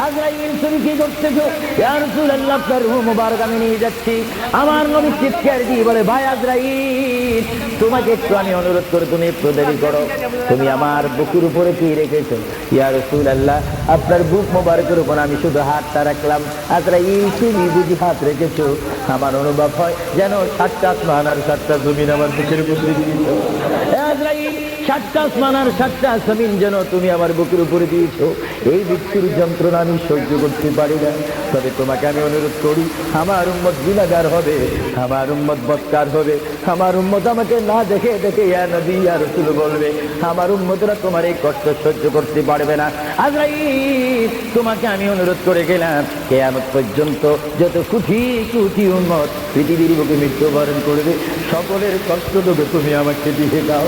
আজরাইল তুমি কি করতেছো? ইয়া রাসূলুল্লাহ, আপনার রূহ মুবারক আমি নিয়ে যাচ্ছি। আমার নবী চিৎকার দিয়ে বলে, ভাই আজরাইল, তোমাকে একটু আমি অনুরোধ করে তুমি একটু দেরি করো, তুমি আমার বুকের উপরে কি রেখেছো? ইয়া রাসূলুল্লাহ, আপনার বুক মুবারকের উপর আমি শুধু হাতটা রাখলাম। আজরাইল, তুমি বুঝি হাত রেখেছো? আমার অনুভব হয় যেন 7টা আসমান আর 7টা জমিন আমার বুকের উপরে দিয়েছো। আজরাইল, 7টা আসমান আর 7টা জমিন যেন তুমি আমার বুকের উপরে দিয়েছো। এই মৃত্যুর যন্ত্রণা আমি সহ্য করতে পারি না। তবে তোমাকে আমি অনুরোধ করি, আমার উম্মত গুনাহগার হবে, আমার উম্মত বদকার হবে, আমার উম্মত আমাকে না দেখে দেখে ইয়া নবী ইয়া রাসূল বলবে, আমার উম্মতরা তোমার এই কষ্ট সহ্য করতে পারবে না। আজরাইল, তোমাকে আমি অনুরোধ করে গেলাম, কিয়ামত পর্যন্ত যত কোটি কোটি উম্মত পৃথিবীর বুকে মৃত্যুবরণ করবে, সকলের কষ্ট দেবে তুমি আমাকে দিয়ে দাও।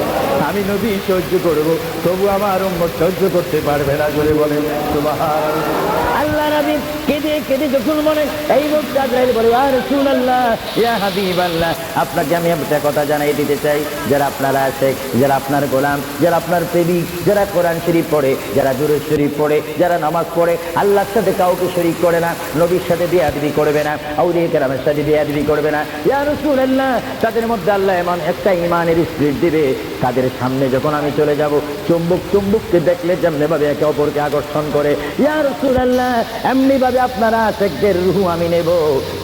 আমি নবী সহ্য করব, তবু আমার উম্মত সহ্য করতে পারবে না করে বলে সুবহানাল্লাহ। আল্লাহ নবী কেঁদে কেঁদে যখন বলেন, এই মুহূর্তে আজরাইল বলে, ইয়া রাসূলুল্লাহ, ইয়া হাবিবাল্লাহ, আপনাকে আমি একটা কথা জানাই দিতে চাই, যারা আপনারা আশিক, যারা আপনার গোলাম, যারা আপনার প্রেমিক, যারা কোরআন শরীফ পড়ে, যারা দুরূদ শরীফ পড়ে, যারা নামাজ পড়ে, আল্লাহর সাথে কাউকে শরীক করে না, নবীর সাথে বেয়াদবি করবে না, আউলিয়া কেরামের সাথে বেয়াদবি করবে না, ইয়া রাসূলুল্লাহ, তাদের মধ্যে আল্লাহ এমন একটা ঈমানের স্পিরিট দিবে, তাদের সামনে যখন আমি চলে যাব, চুম্বককে দেখলে যেমনি ভাবে একে অপরকে আকর্ষণ করে, ইয়া রাসূলুল্লাহ, এমনি ভাবে আপনারা আশিকদের রূহ আমি নেব,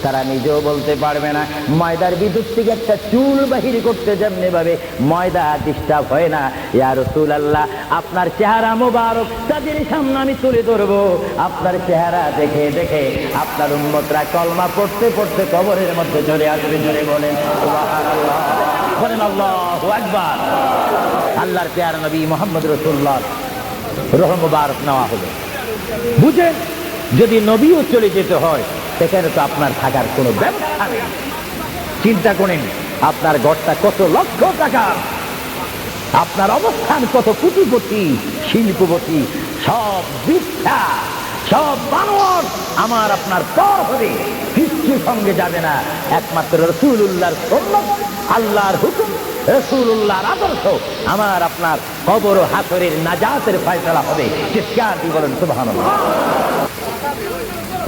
তারা নিজেও বলতে পারবে না। ময়দার বিদ্যুৎ থেকে একটা চুল বাহির করতে যেমনি ভাবে ময়দা ডিস্টার্ব হয় না, ইয়া রাসূলুল্লাহ, আপনার চেহারা মোবারক তাদের সামনে আমি তুলে ধরবো, আপনার চেহারা দেখে দেখে আপনার উম্মতরা কলমা পড়তে পড়তে কবরের মধ্যে চলে আসবে। জোরে বলেন সুবহানাল্লাহ, বলেন আল্লাহু আকবার। আল্লাহর প্যারা নবী মুহাম্মদ রাসূলুল্লাহ রূহ মুবারক নেওয়া হলো। বুঝেন, যদি নবীও চলে যেতে হয়, সেখানে তো আপনার থাকার কোনো ব্যবস্থা নেই। চিন্তা করেন, আপনার ঘরটা কত লক্ষ টাকা, আপনার অবস্থান কত কোটিপতি, শিল্পপতি, সব বিদ্যা, সব মানুষ আমার আপনার পর হবে, কিচ্ছু সঙ্গে যাবে না। একমাত্র রাসূলুল্লাহর সুন্নাত, আল্লাহর হুকুম, রাসূলুল্লাহর আদর্শ আমার আপনার কবর ও হাসরের নাজাতের ফয়সালা হবে। চিৎকার দিয়ে বলেন সুবহানাল্লাহ।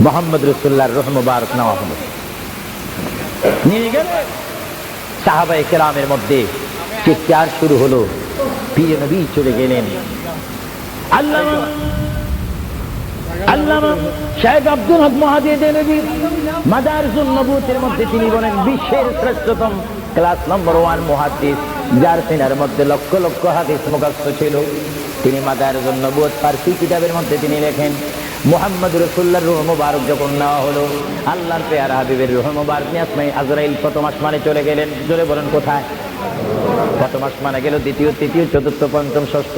মুহাম্মদ রাসূলুল্লাহর রূহ মুবারক নেওয়া হলো, নিয়ে গেলে সাহাবায়ে কেরামের মধ্যে চিৎকার শুরু হলো, প্রিয় নবী চলে গেলেন। আল্লামা শেখ আব্দুল হক মুহাদ্দিস দেলভী মাদারিসুন নবুওয়াতের মধ্যে তিনি বলেন, বিশ্বের শ্রেষ্ঠতম ক্লাস নম্বর 1 মুহাদ্দিস, যার সিনার মধ্যে লক্ষ লক্ষ হাদিস মুখস্থ ছিল। তিনি মাদারিসুন নবুওয়াত ফারসি কিতাবের মধ্যে তিনি লেখেন, মুহাম্মদ রাসূলুল্লাহর রূহ মুবারক যখন নেওয়া হলো, আল্লাহর পেয়ারা হাবিবের রূহ মুবারক নিয়ে আসমানে আজরাইল প্রথম আসমানে চলে গেলেন। জোরে বলেন কোথায়? প্রথম আসমানে গেল, দ্বিতীয়, তৃতীয়, চতুর্থ, পঞ্চম, ষষ্ঠ,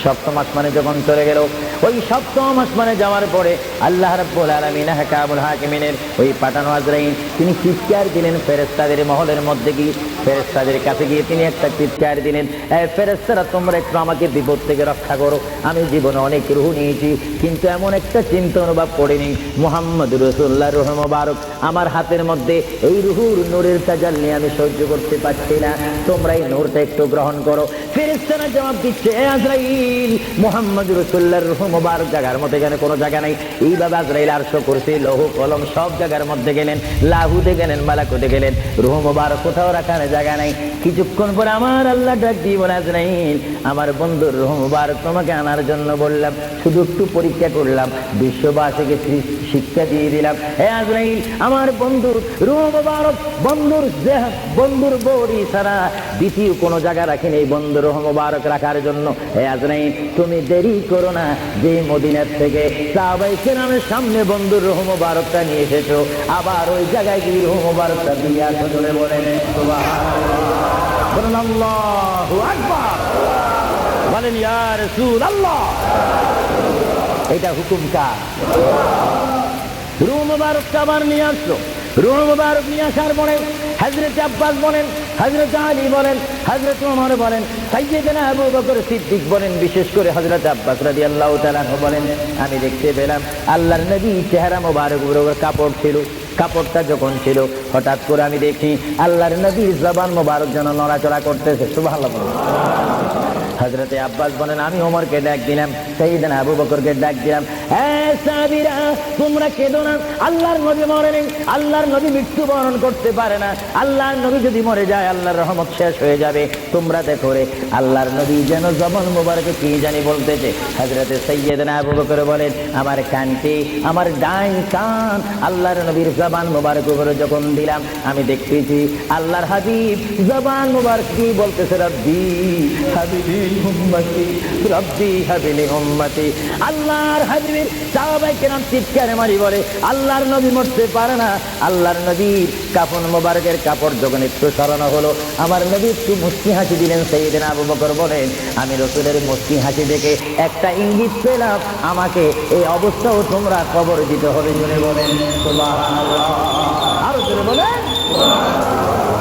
সপ্তম আসমানে যখন চলে গেল, ওই সপ্তম আসমানে যাওয়ার পরে আল্লাহ রাব্বুল আলামিন হাকামুল হাকিমিনের ওই পাঠানো আজরাইল তিনি চিৎকার দিলেন ফেরেশতাদের মহলের মধ্যে গিয়ে, ফেরেশতাদের কাছে গিয়ে তিনি একটা চিৎকার দিলেন, ফেরেশতারা তোমরা একটু আমাকে বিপদ থেকে রক্ষা করো, আমি জীবনে অনেক রূহ নিয়েছি, কিন্তু এমন একটা চিন্তা অনুভব করিনি, মুহাম্মদ রাসূলুল্লাহর রূহ মুবারক আমার হাতের মধ্যে, এই রূহুর নূরের তাজাল্লি আমি সহ্য করতে পারছি না, তোমরা এই নূরটা একটু গ্রহণ করো। ফেরেশতারা জবাব দিচ্ছে, আজরাইল, মুহাম্মদ রাসূলুল্লাহর রূহ মুবারক জায়গার মধ্যে এখানে কোনো জায়গা নাই। এইভাবে আজরাইল আরশ, কুরসি, লৌহ কলম সব জায়গার মধ্যে গেলেন, লাহুতে গেলেন, মালাকুতে গেলেন, রূহ মুবারক কোথাও রাখার জায়গা নাই। কিছুক্ষণ পরে আমার আল্লাহ ডাক দিয়ে বলে, আজরাইল, আমার বন্ধুর রূহ মুবারক তোমাকে আনার জন্য বললাম, শুধু একটু পরীক্ষা করলাম, বিশ্ববাসীকে শিক্ষা দিয়ে দিলাম। হে আজরাইল, আমার বন্ধুর রূহ মুবারক, বন্ধুর বডি ছাড়া দ্বিতীয় কোনো জায়গা রাখেনি এই বন্ধুর রূহ মুবারক রাখার জন্য। হে আজরাইল, তুমি দেরি করো না, যে মদিনার থেকে সাহাবায়ে কেরামের সামনে বন্ধুর রূহ মুবারকটা নিয়ে এসেছো, আবার ওই জায়গায় গিয়ে রূহ মুবারকটা দিয়ে আসো। জোরে বলেন সুবহানাল্লাহ, বলেন আল্লাহু আকবার, বলেন ইয়া রাসূলুল্লাহ। এটা হুকুম কার? রূহ মুবারকটা আবার নিয়ে আসলো। রূহ মুবারক নিয়ে আসার পরে হযরত আব্বাস বলেন, হযরত আলী বলেন, হযরত ওমর বলেন, সাইয়্যিদনা আবু বকর সিদ্দিক বলেন, বিশেষ করে হযরত আব্বাস রাদিয়াল্লাহু তাআলা আনহু বলেন, আমি দেখতে পেলাম আল্লাহর নবী চেহারা মোবারক উপরে কাপড় ছিল, কাপড়টা যখন ছিল হঠাৎ করে আমি দেখি আল্লাহর নবীর জবান মোবারক যেন নড়াচড়া করতেছে। সুবহানাল্লাহ। হযরতে আব্বাস বলেন, আমি ওমরকে ডাক দিলাম, সাইয়েদনা আবু বকরকে ডাক দিলাম, সাহাবীরা তোমরা কেঁদো না, আল্লাহর নবী মরেনি, আল্লাহর নবী মৃত্যুবরণ করতে পারে না, আল্লাহর নবী যদি মরে যায় আল্লাহর রহমত শেষ হয়ে যাবে। তোমরা দেখো রে, আল্লাহর নবী যেন জবান মোবারকে কি জানি বলতেছে। হযরতে সাইয়েদনা আবু বকর বলেন, আমার কানকে, আমার ডাইন কান আল্লাহর নবীর জবান মোবারক উপরে যখন দিলাম, আমি দেখতেছি আল্লাহর হাবিব জবান মোবারক কি বলতেছে, রব্বি হাবিবি উম্মতি, রব্বি হাবিলি উম্মতি। আল্লাহর হাবিবের সাহাবায়ে কেরাম চিৎকার মারি বলে, আল্লাহর নবী মরতে পারে না। আল্লাহর নবীর কাফন মোবারকের কাপড় যখন একটু সরানো হলো, আমার নবী একটু মুস্কি হাসি দিলেন। সাইয়েদনা আবু বকর বলেন, আমি রাসূলের মুস্কি হাসি দেখে একটা ইঙ্গিত পেলাম, আমাকে এই অবস্থাও তোমরা কবর দিতে হবে। জোরে বলেন সুবহানাল্লাহ, আরো জোরে বলেন।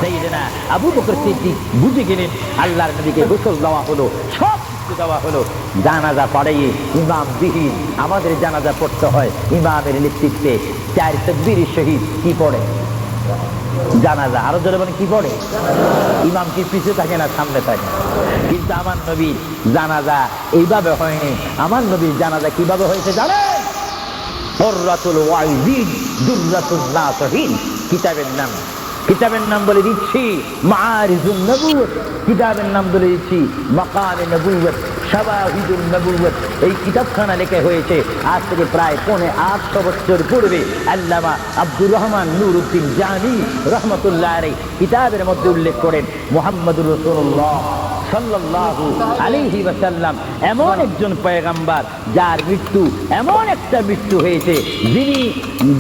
সাইয়েদনা আবু বকর সিদ্দিক বুঝে গেলেন, আল্লাহর নবীকে গোসল দেওয়া হলো, সব কিছু দেওয়া হলো, জানাজা পড়াইয়ে ইমাম বিহীন আমাদের জানাজা পড়তে হয় ইমামের নেতৃত্বে। 4 তাকবীর শহীদ কি পড়ে? জানাজা। আরো জোরে বলেন কি পড়ে? ইমাম কি পিছনে থাকে না সামনে থাকে? কিন্তু আমার নবীর জানাজা এইভাবে হয়নি। আমার নবীর জানাজা কিভাবে হয়েছে জানেন? হুররাতুল ওয়াইজিন দুররাতুন নাসিহিন কিতাবের নাম। কিতাবের নাম বলে দিচ্ছি মাআরিজুন নবুওয়াত, কিতাবের নাম বলে দিচ্ছি মাকামে নবুওয়াত, শাওয়াহিদুন নবুওয়াত। এই কিতাবখানা লেখা হয়েছে আজ থেকে প্রায় 850 বছর পূর্বে। আল্লামা আব্দুর রহমান নুরউদ্দিন জামি রহমাতুল্লাহ আলাইহি কিতাবের মধ্যে উল্লেখ করেন, মুহাম্মদুর রাসূলুল্লাহ সাল্লাল্লাহু আলাইহি ওয়াসাল্লাম এমন একজন পয়গম্বর যার মৃত্যু এমন একটা মৃত্যু হয়েছে,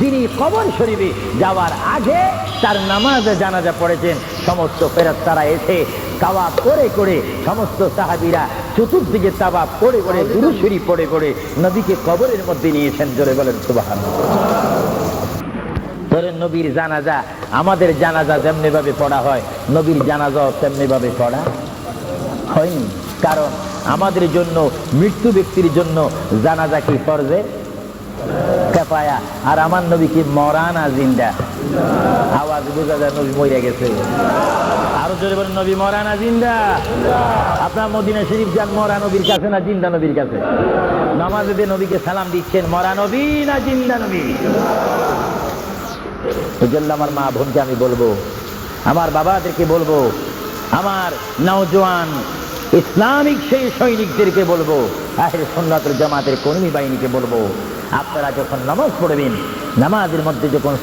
যিনি কবর শরীফে যাওয়ার আগে তার নামাজে জানাজা পড়েছেন। সমস্ত ফেরেশতারা এসে তাওয়াফ করে করে, সমস্ত সাহাবীরা চতুর্দিকে তাওয়াফ করে করে, দুরূদ শরীফ পড়ে করে নবীকে কবরের মধ্যে নিয়েছেন। জোরে বলেন সুবহানাল্লাহ। ধরেন নবীর জানাজা, আমাদের জানাজা যেমনি ভাবে পড়া হয় নবীর জানাজাও তেমনি ভাবে পড়া হয়নি। কারণ আমাদের জন্য, মৃত্যু ব্যক্তির জন্য জানাজা কি ফরজে কিফায়া, আর আমার নবী কি মরা না জিন্দা? আওয়াজ বোঝা যায় নবী মরে গেছে। আরো জোরে বলেন নবী মরা না জিন্দা? আপনার মদিনা শরীফ যান, মরা নবীর কাছে না জিন্দা নবীর কাছে? নামাজে দিয়ে নবীকে সালাম দিচ্ছেন, মরা নবী না জিন্দা নবী? এজন্য আমার মা বোনকে আমি বলবো, আমার বাবাদেরকে বলবো, আমার নওজোয়ান ইসলামিক সেই সৈনিকদেরকে বলবো, আহলে সুন্নাত ওয়াল জামাতের কর্মী বাহিনীকে বলবো, আপনারা যখন নামাজ পড়বেন, নামাজের মধ্যে যখন